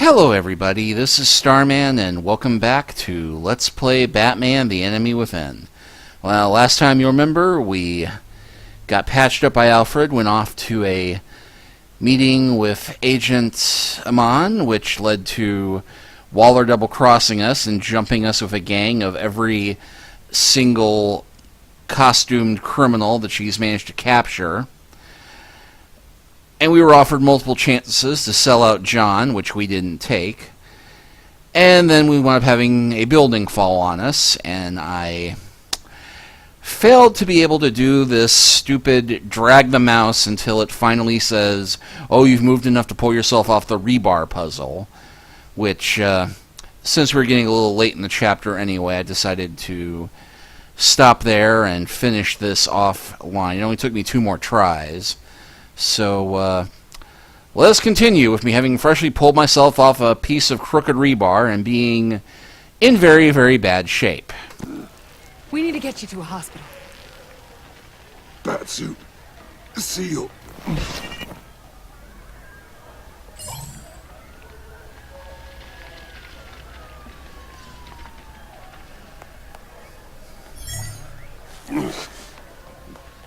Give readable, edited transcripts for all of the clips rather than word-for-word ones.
Hello everybody, this is Starman, and welcome back to Let's Play Batman: The Enemy Within. Well, last time you remember, we got patched up by Alfred, went off to a meeting with Agent Amon, which led to Waller double-crossing us and jumping us with a gang of every single costumed criminal that she's managed to capture. And we were offered multiple chances to sell out John, which we didn't take. And then we wound up having a building fall on us, and I failed to be able to do this stupid drag the mouse until it finally says, oh, you've moved enough to pull yourself off the rebar puzzle. Which, since we're getting a little late in the chapter anyway, I decided to stop there and finish this offline. It only took me 2 more tries. So, let us continue with me having freshly pulled myself off a piece of crooked rebar and being in very, very bad shape. We need to get you to a hospital. Batsuit. Seal.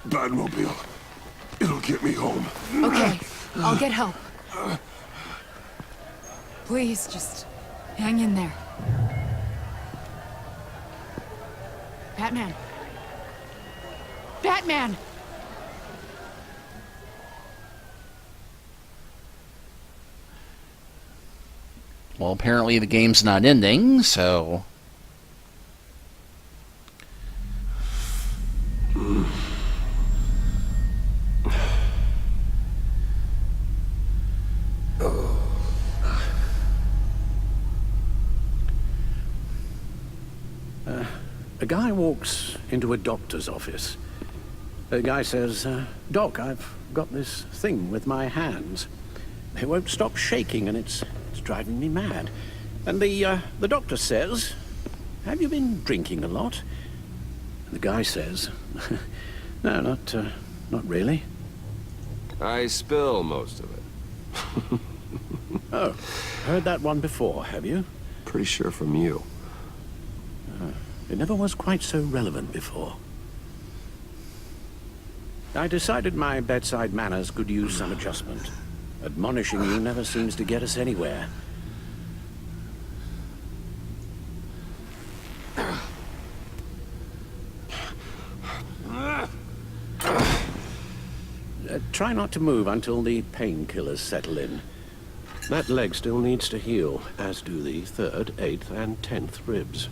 Batmobile. It'll get me home. Okay, I'll get help. Please, just hang in there. Batman! Batman! Well, apparently the game's not ending, so... A guy walks into a doctor's office. The guy says, Doc, I've got this thing with my hands. They won't stop shaking and it's driving me mad. And the doctor says, have you been drinking a lot? And the guy says, no, not really. I spill most of it. Oh, heard that one before, have you? Pretty sure from you. It never was quite so relevant before. I decided my bedside manners could use some adjustment. Admonishing you never seems to get us anywhere. Try not to move until the painkillers settle in. That leg still needs to heal, as do the 3rd, 8th, and 10th ribs.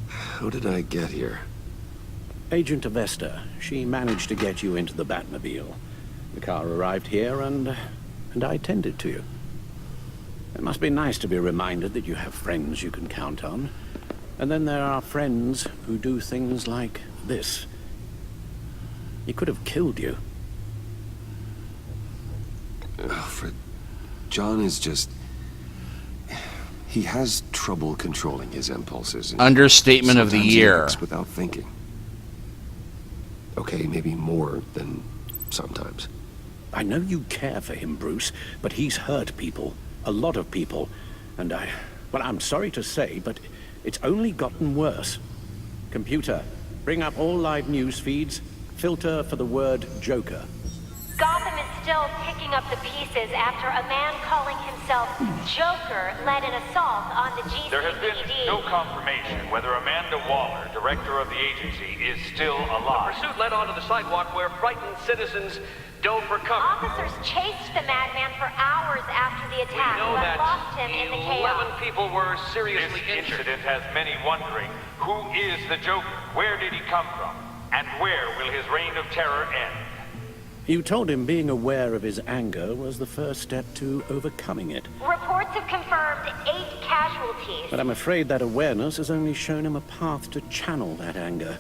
How did I get here? Agent Avesta, she managed to get you into the Batmobile. The car arrived here and I tended to you. It must be nice to be reminded that you have friends you can count on. And then there are friends who do things like this. He could have killed you. Alfred, John is just... He has trouble controlling his impulses. Understatement of the Sometimes he year. acts without thinking. Okay, maybe more than sometimes. I know you care for him, Bruce, but he's hurt people. A lot of people. And well, I'm sorry to say, but it's only gotten worse. Computer, bring up all live news feeds. Filter for the word Joker. Gotham is still picking up the pieces after a man calling himself Joker led an assault on the GCPD. There has been no confirmation whether Amanda Waller, director of the agency, is still alive. The pursuit led onto the sidewalk where frightened citizens dove for cover. Officers chased the madman for hours after the attack, We know but that lost him in the 11 chaos. people were seriously This injured. incident has many wondering, who is the Joker? Where did he come from? And where will his reign of terror end? You told him being aware of his anger was the first step to overcoming it. Reports have confirmed 8 casualties. But I'm afraid that awareness has only shown him a path to channel that anger.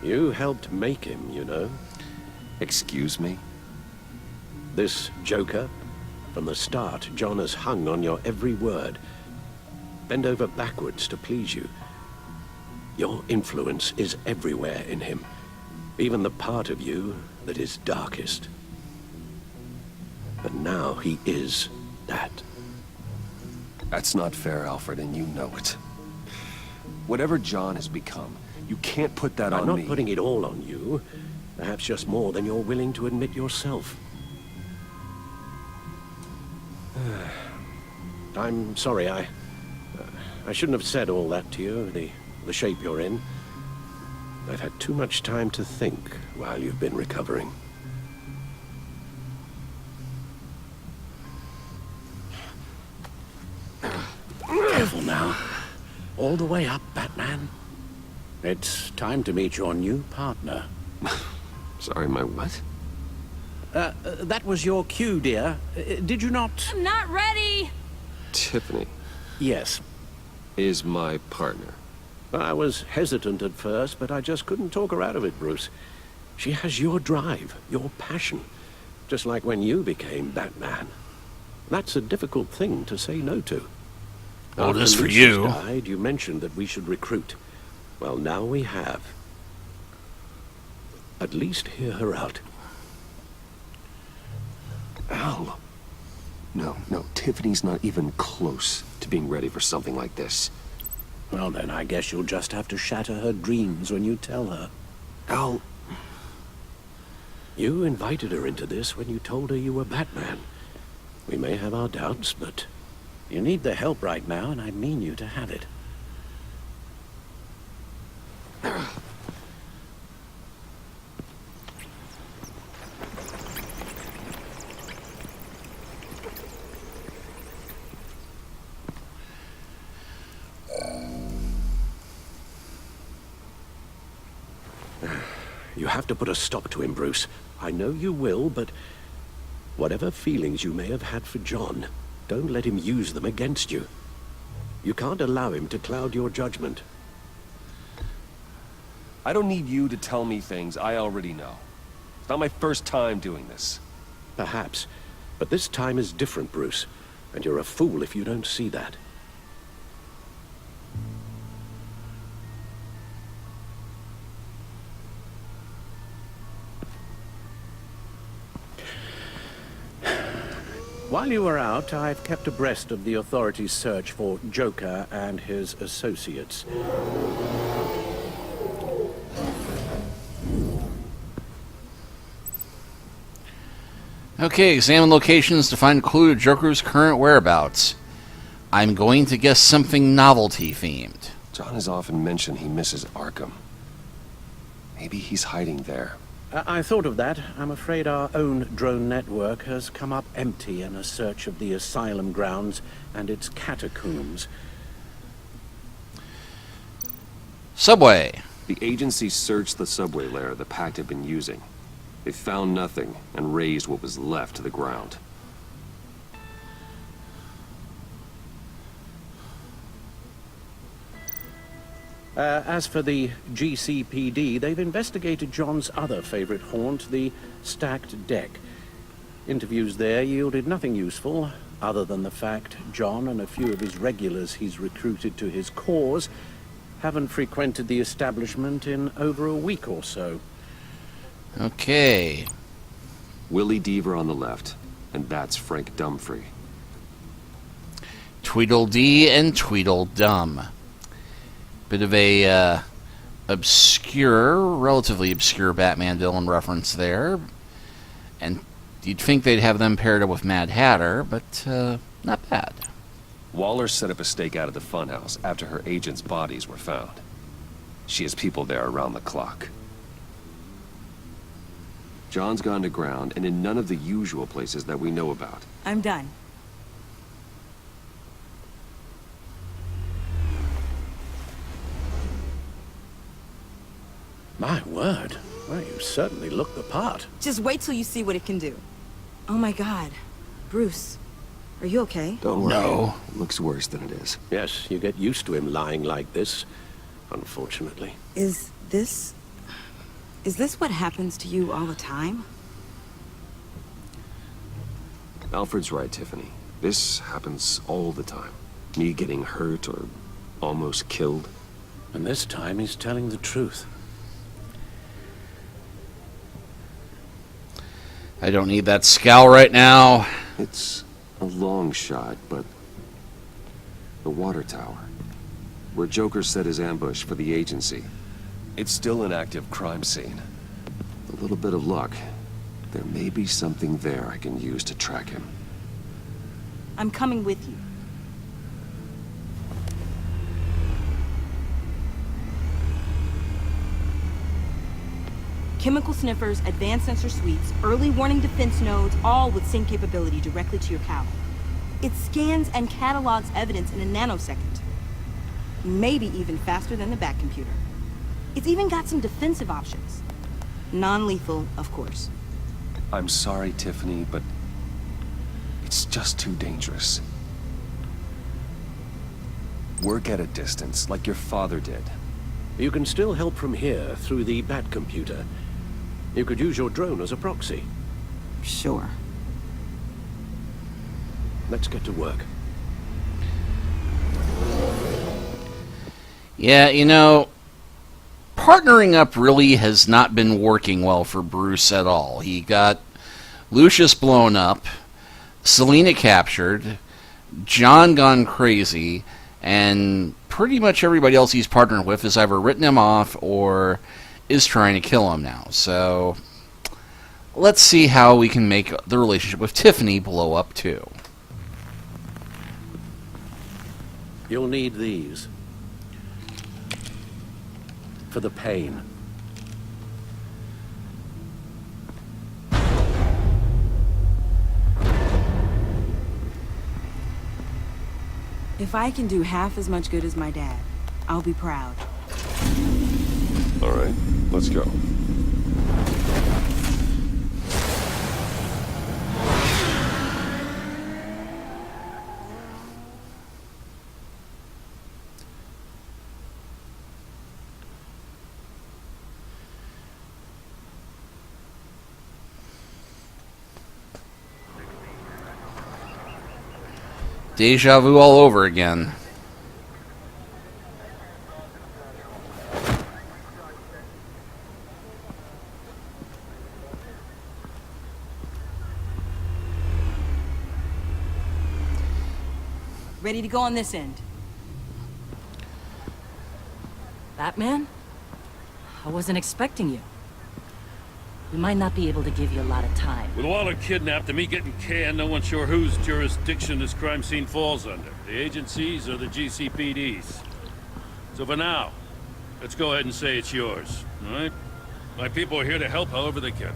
You helped make him, you know. Excuse me? This Joker, from the start, John has hung on your every word. Bend over backwards to please you. Your influence is everywhere in him. Even the part of you that is darkest. And now he is that. That's not fair, Alfred, and you know it. Whatever John has become, you can't put that on me. I'm not putting it all on you. Perhaps just more than you're willing to admit yourself. I'm sorry, I shouldn't have said all that to you, the shape you're in. I've had too much time to think while you've been recovering. Careful now. All the way up, Batman. It's time to meet your new partner. Sorry, my what? That was your cue, dear. Did you not? I'm not ready! Tiffany Yes. is my partner. I was hesitant at first, but I just couldn't talk her out of it, Bruce. She has your drive, your passion, just like when you became Batman. That's a difficult thing to say no to. Well, it After is for Lucius you. died, you mentioned that we should recruit. Well, now we have. At least hear her out. Al. No, Tiffany's not even close to being ready for something like this. Well, then I guess you'll just have to shatter her dreams when you tell her. Al, You invited her into this when you told her you were Batman. We may have our doubts, but you need the help right now, and I mean you to have it. You have to put a stop to him, Bruce. I know you will, but whatever feelings you may have had for John, don't let him use them against you. You can't allow him to cloud your judgment. I don't need you to tell me things I already know. It's not my first time doing this. Perhaps, but this time is different, Bruce, and you're a fool if you don't see that. While you were out, I've kept abreast of the authorities' search for Joker and his associates. Okay, examine locations to find a clue to Joker's current whereabouts. I'm going to guess something novelty themed. John has often mentioned he misses Arkham. Maybe he's hiding there. I thought of that. I'm afraid our own drone network has come up empty in a search of the asylum grounds and its catacombs. Subway. The agency searched the subway lair the Pact had been using. They found nothing and razed what was left to the ground. As for the GCPD, they've investigated John's other favorite haunt, the stacked deck. Interviews there yielded nothing useful, other than the fact John and a few of his regulars he's recruited to his cause haven't frequented the establishment in over a week or so. Okay. Willie Deaver on the left, and that's Frank Dumfrey. Tweedledee and Tweedledum. Bit of a relatively obscure Batman villain reference there. And you'd think they'd have them paired up with Mad Hatter, but not bad. Waller set up a stakeout at the funhouse after her agents' bodies were found. She has people there around the clock. John's gone to ground and in none of the usual places that we know about. I'm done. My word. Well, you certainly look the part. Just wait till you see what it can do. Oh my God. Bruce, are you okay? Don't worry. No. It looks worse than it is. Yes, you get used to him lying like this, unfortunately. Is this what happens to you all the time? Alfred's right, Tiffany. This happens all the time. Me getting hurt or almost killed. And this time he's telling the truth. I don't need that scowl right now. It's a long shot, but the water tower, where Joker set his ambush for the agency, it's still an active crime scene. With a little bit of luck, there may be something there I can use to track him. I'm coming with you. Chemical sniffers, advanced sensor suites, early warning defense nodes, all with sync capability directly to your cowl. It scans and catalogs evidence in a nanosecond. Maybe even faster than the back computer. It's even got some defensive options. Non-lethal, of course. I'm sorry, Tiffany, but it's just too dangerous. Work at a distance, like your father did. You can still help from here through the bat computer. You could use your drone as a proxy. Sure. Let's get to work. Yeah, you know, partnering up really has not been working well for Bruce at all. He got Lucius blown up, Selena captured, John gone crazy, and pretty much everybody else he's partnered with has either written him off or is trying to kill him now. So let's see how we can make the relationship with Tiffany blow up too. You'll need these. For the pain. If I can do half as much good as my dad, I'll be proud. All right, let's go. Deja vu all over again. Ready to go on this end. Batman? I wasn't expecting you. We might not be able to give you a lot of time. With Waller kidnapped and me getting canned, no one's sure whose jurisdiction this crime scene falls under. The agencies or the GCPD's. So for now, let's go ahead and say it's yours, all right? My people are here to help however they can.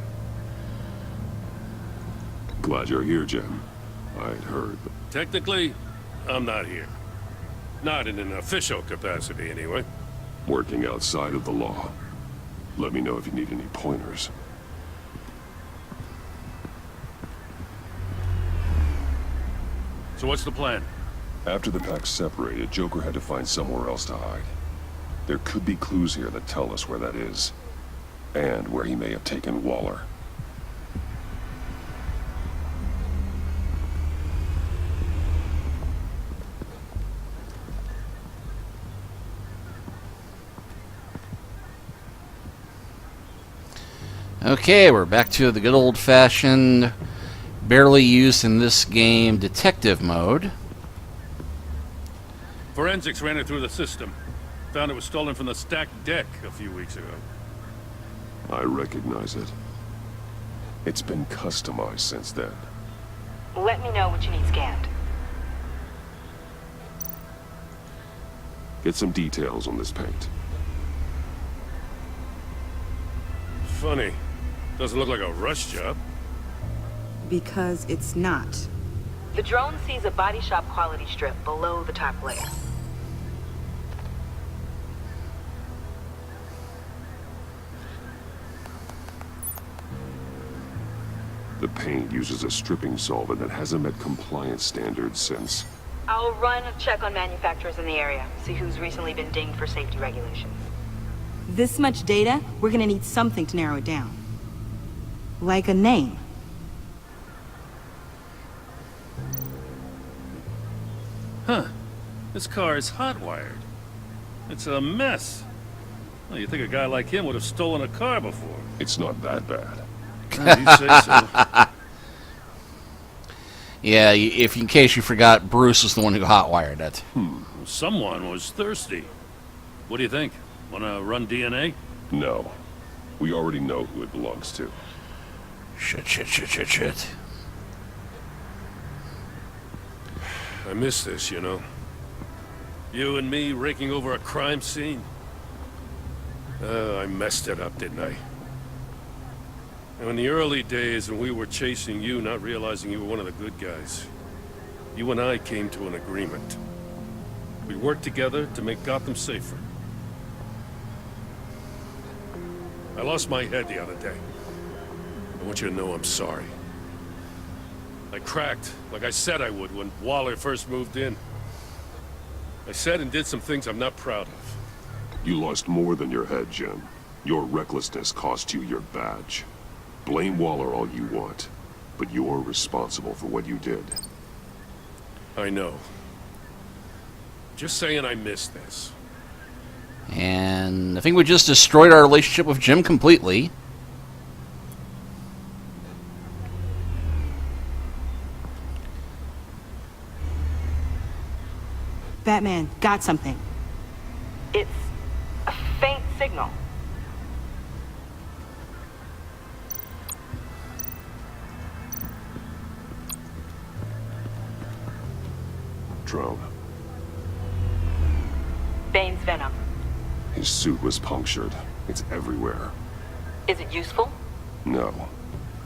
Glad you're here, Jim. I'd heard. Technically, I'm not here. Not in an official capacity, anyway. Working outside of the law. Let me know if you need any pointers. So what's the plan? After the pack separated, Joker had to find somewhere else to hide. There could be clues here that tell us where that is. And where he may have taken Waller. Okay, we're back to the good old-fashioned, barely used in this game, detective mode. Forensics ran it through the system. Found it was stolen from the stacked deck a few weeks ago. I recognize it. It's been customized since then. Let me know what you need scanned. Get some details on this paint. Funny. Doesn't look like a rush job. Because it's not. The drone sees a body shop quality strip below the top layer. The paint uses a stripping solvent that hasn't met compliance standards since... I'll run a check on manufacturers in the area, see who's recently been dinged for safety regulations. This much data, we're gonna need something to narrow it down. Like a name. Huh. This car is hot-wired. It's a mess. Well, you'd think a guy like him would have stolen a car before. It's not that bad. You say so. Yeah, if in case you forgot, Bruce was the one who hotwired it. Someone was thirsty. What do you think? Wanna run DNA? No. We already know who it belongs to. Shit. I miss this, you know. You and me raking over a crime scene. I messed it up, didn't I? Now, in the early days when we were chasing you, not realizing you were one of the good guys, you and I came to an agreement. We worked together to make Gotham safer. I lost my head the other day. I want you to know I'm sorry. I cracked, like I said I would when Waller first moved in. I said and did some things I'm not proud of. You lost more than your head, Jim. Your recklessness cost you your badge. Blame Waller all you want, but you're responsible for what you did. I know. Just saying I miss this. And I think we just destroyed our relationship with Jim completely. Batman, got something. It's a faint signal. Drone. Bane's venom. His suit was punctured. It's everywhere. Is it useful? No.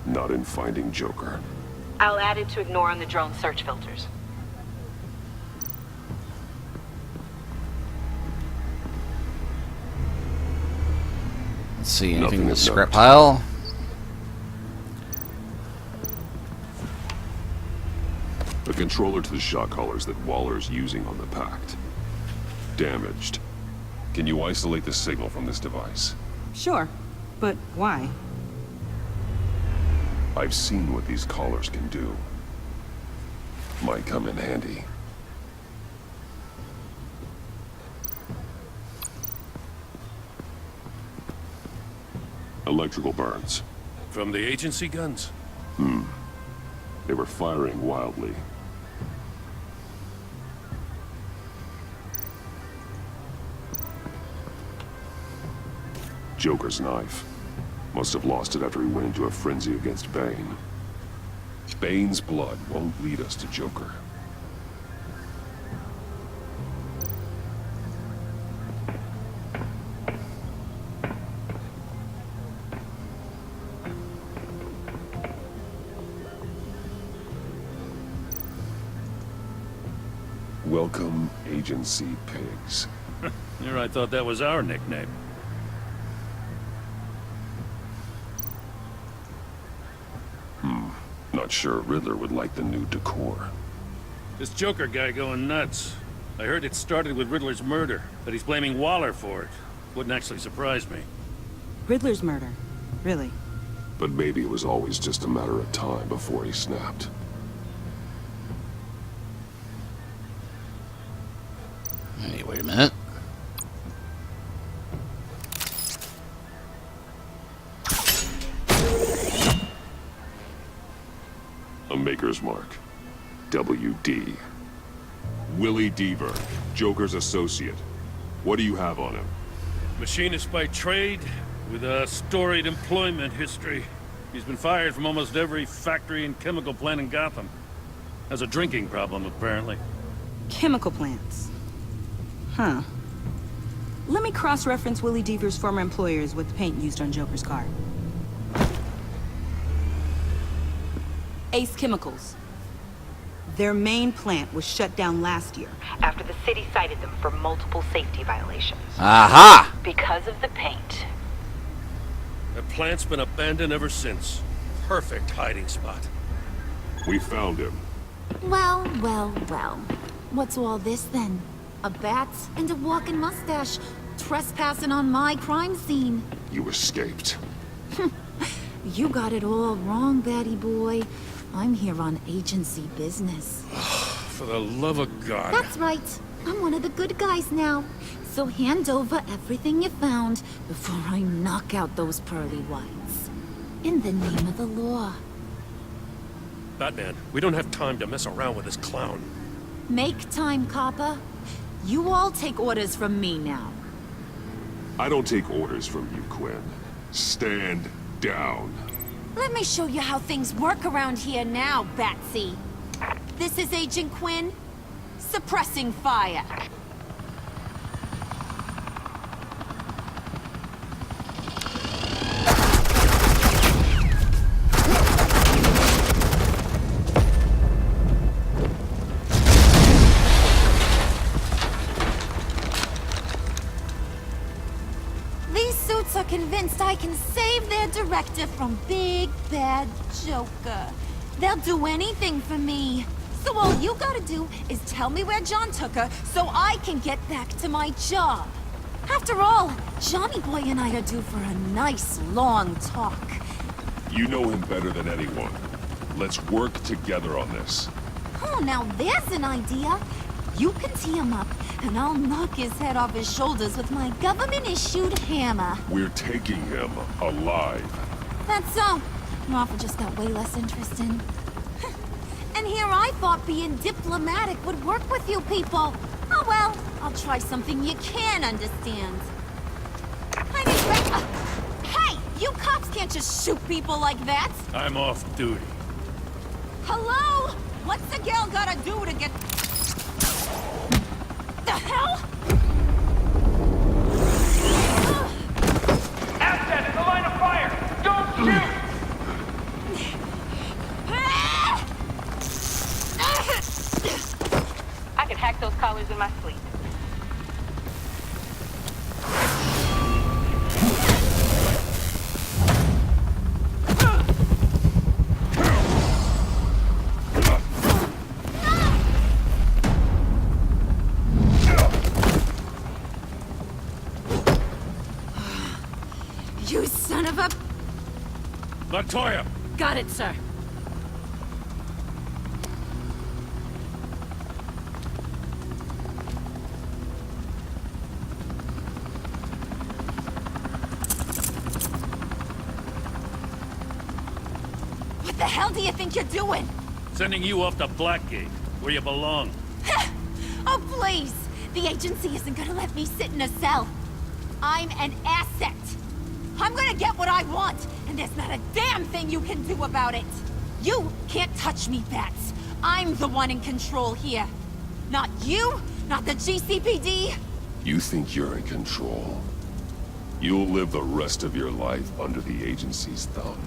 Not in finding Joker. I'll add it to ignore on the drone search filters. Let's see, anything Nothing in the of scrap note. pile? The controller to the shot collars that Waller's using on the Pact. Damaged. Can you isolate the signal from this device? Sure, but why? I've seen what these collars can do. Might come in handy. Electrical burns. From the agency guns? They were firing wildly. Joker's knife. Must have lost it after he went into a frenzy against Bane. Bane's blood won't lead us to Joker. Welcome, Agency Pigs. Here I thought that was our nickname. Not sure Riddler would like the new decor. This Joker guy going nuts. I heard it started with Riddler's murder, that he's blaming Waller for it. Wouldn't actually surprise me. Riddler's murder. Really? But maybe it was always just a matter of time before he snapped. Hey, wait a minute. A Maker's Mark. WD. Willie Deaver, Joker's associate. What do you have on him? Machinist by trade, with a storied employment history. He's been fired from almost every factory and chemical plant in Gotham. Has a drinking problem, apparently. Chemical plants. Huh. Let me cross-reference Willie Deaver's former employers with the paint used on Joker's car. Ace Chemicals. Their main plant was shut down last year. After the city cited them for multiple safety violations. Aha! Because of the paint. The plant's been abandoned ever since. Perfect hiding spot. We found him. Well. What's all this then? A bat and a walking mustache trespassing on my crime scene. You escaped. You got it all wrong, Batty boy. I'm here on agency business. For the love of God. That's right. I'm one of the good guys now. So hand over everything you found before I knock out those pearly whites. in the name of the law. Batman, we don't have time to mess around with this clown. Make time, copper. You all take orders from me now. I don't take orders from you, Quinn. Stand down. Let me show you how things work around here now, Batsy. This is Agent Quinn, suppressing fire. Are convinced I can save their director from Big Bad Joker. They'll do anything for me. So all you gotta do is tell me where John took her so I can get back to my job. After all, Johnny Boy and I are due for a nice long talk. You know him better than anyone. Let's work together on this. Oh, now there's an idea. You can tee him up, and I'll knock his head off his shoulders with my government-issued hammer. We're taking him alive. That's so. Your offer just got way less interesting. And here I thought being diplomatic would work with you people. Oh well, I'll try something you can understand. I mean, hey! You cops can't just shoot people like that! I'm off duty. Hello? What's a girl gotta do to get... The hell? Asset in the line of fire! Don't shoot! I can hack those collars in my sleep. You son of a... Latoya! Got it, sir. What the hell do you think you're doing? Sending you off to Blackgate, where you belong. Oh, please! The agency isn't gonna let me sit in a cell. I'm an asset. I'm gonna get what I want, and there's not a damn thing you can do about it. You can't touch me, Bats. I'm the one in control here. Not you, not the GCPD. You think you're in control? You'll live the rest of your life under the agency's thumb.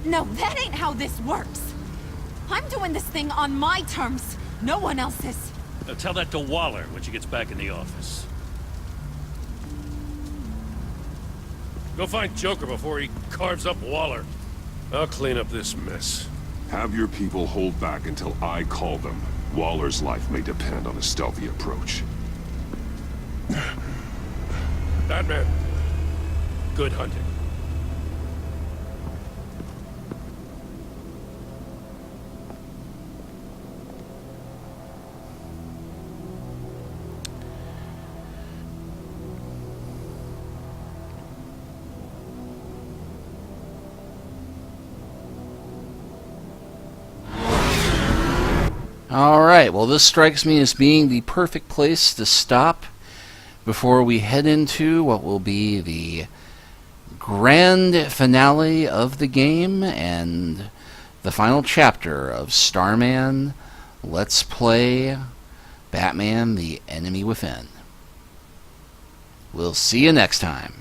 No, that ain't how this works. I'm doing this thing on my terms. No one else's. Now tell that to Waller when she gets back in the office. Go find Joker before he carves up Waller. I'll clean up this mess. Have your people hold back until I call them. Waller's life may depend on a stealthy approach. Batman, good hunting. Alright, well this strikes me as being the perfect place to stop before we head into what will be the grand finale of the game and the final chapter of Starman, Let's Play Batman the Enemy Within. We'll see you next time.